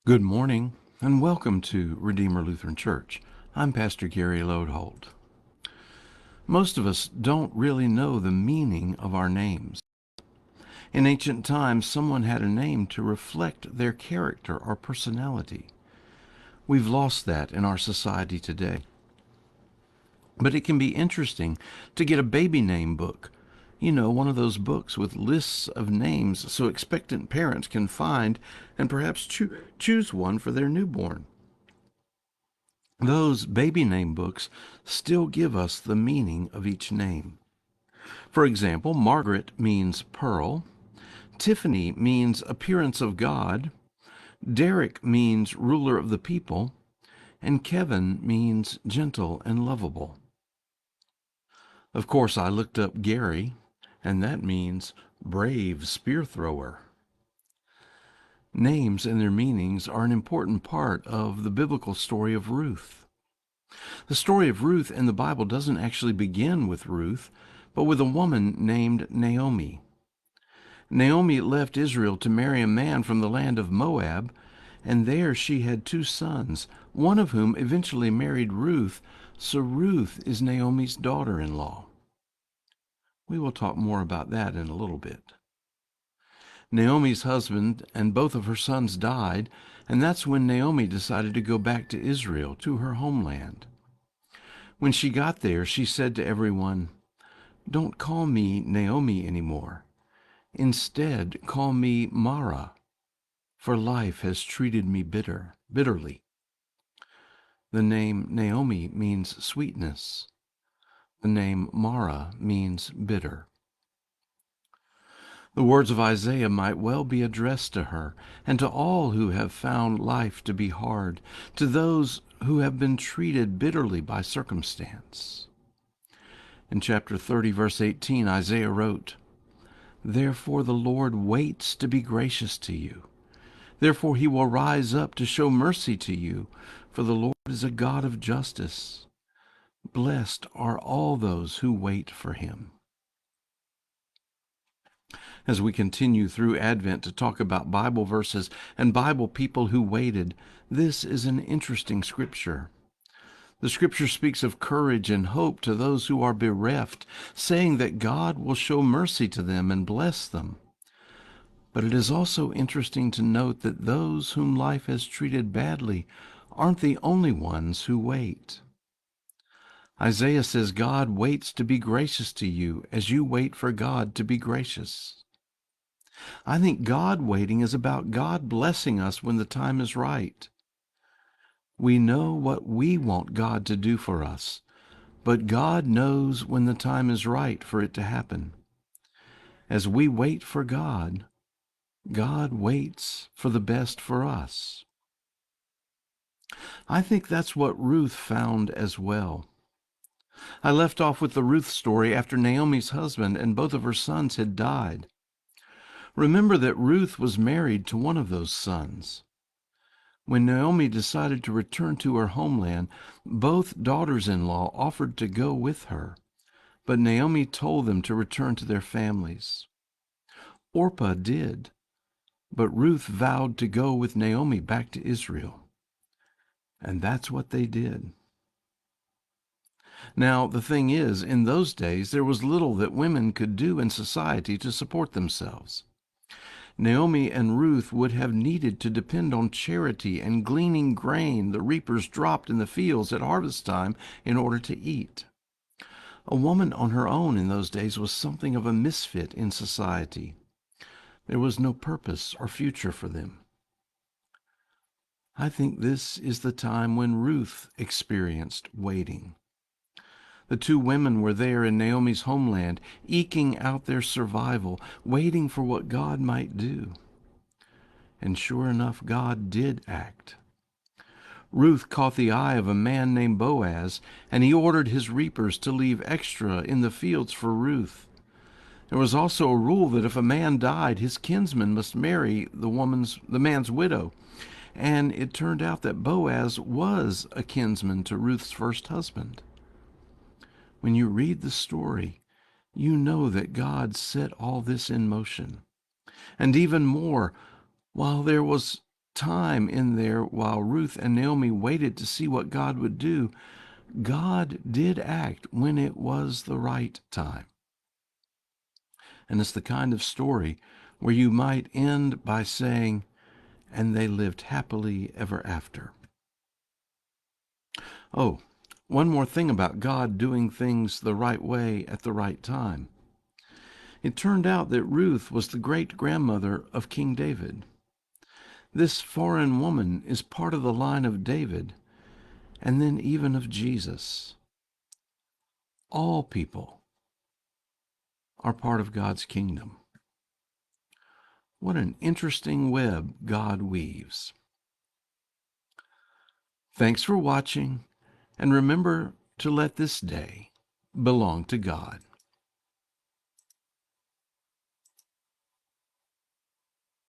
Good morning, and welcome to Redeemer Lutheran Church. I'm Pastor Gary Lodeholt. Most of us don't really know the meaning of our names. In ancient times, someone had a name to reflect their character or personality. We've lost that in our society today. But it can be interesting to get a baby name book. One of those books with lists of names so expectant parents can find and perhaps choose one for their newborn. Those baby name books still give us the meaning of each name. For example, Margaret means pearl, Tiffany means appearance of God, Derek means ruler of the people, and Kevin means gentle and lovable. Of course, I looked up Gary, and that means brave spear thrower. Names and their meanings are an important part of the biblical story of Ruth. The story of Ruth in the Bible doesn't actually begin with Ruth, but with a woman named Naomi. Naomi left Israel to marry a man from the land of Moab, and there she had two sons, one of whom eventually married Ruth, so Ruth is Naomi's daughter-in-law. We will talk more about that in a little bit. Naomi's husband and both of her sons died, and that's when Naomi decided to go back to Israel, to her homeland. When she got there, she said to everyone, "Don't call me Naomi anymore. Instead, call me Mara, for life has treated me bitterly." The name Naomi means sweetness. The name Mara means bitter. The words of Isaiah might well be addressed to her and to all who have found life to be hard, to those who have been treated bitterly by circumstance. In chapter 30, verse 18, Isaiah wrote, "Therefore the Lord waits to be gracious to you. Therefore he will rise up to show mercy to you, for the Lord is a God of justice. Blessed are all those who wait for him." As we continue through Advent to talk about Bible verses and Bible people who waited, this is an interesting scripture. The scripture speaks of courage and hope to those who are bereft, saying that God will show mercy to them and bless them. But it is also interesting to note that those whom life has treated badly aren't the only ones who wait. Isaiah says God waits to be gracious to you as you wait for God to be gracious. I think God waiting is about God blessing us when the time is right. We know what we want God to do for us, but God knows when the time is right for it to happen. As we wait for God, God waits for the best for us. I think that's what Ruth found as well. I left off with the Ruth story after Naomi's husband and both of her sons had died. Remember that Ruth was married to one of those sons. When Naomi decided to return to her homeland, both daughters-in-law offered to go with her, but Naomi told them to return to their families. Orpah did, but Ruth vowed to go with Naomi back to Israel. And that's what they did. Now, the thing is, in those days, there was little that women could do in society to support themselves. Naomi and Ruth would have needed to depend on charity and gleaning grain the reapers dropped in the fields at harvest time in order to eat. A woman on her own in those days was something of a misfit in society. There was no purpose or future for them. I think this is the time when Ruth experienced waiting. The two women were there in Naomi's homeland, eking out their survival, waiting for what God might do. And sure enough, God did act. Ruth caught the eye of a man named Boaz, and he ordered his reapers to leave extra in the fields for Ruth. There was also a rule that if a man died, his kinsman must marry the man's widow. And it turned out that Boaz was a kinsman to Ruth's first husband. When you read the story, you know that God set all this in motion. And even more, while there was time in there while Ruth and Naomi waited to see what God would do, God did act when it was the right time. And it's the kind of story where you might end by saying, and they lived happily ever after. Oh, one more thing about God doing things the right way at the right time. It turned out that Ruth was the great-grandmother of King David. This foreign woman is part of the line of David, and then even of Jesus. All people are part of God's kingdom. What an interesting web God weaves. Thanks for watching, and remember to let this day belong to God.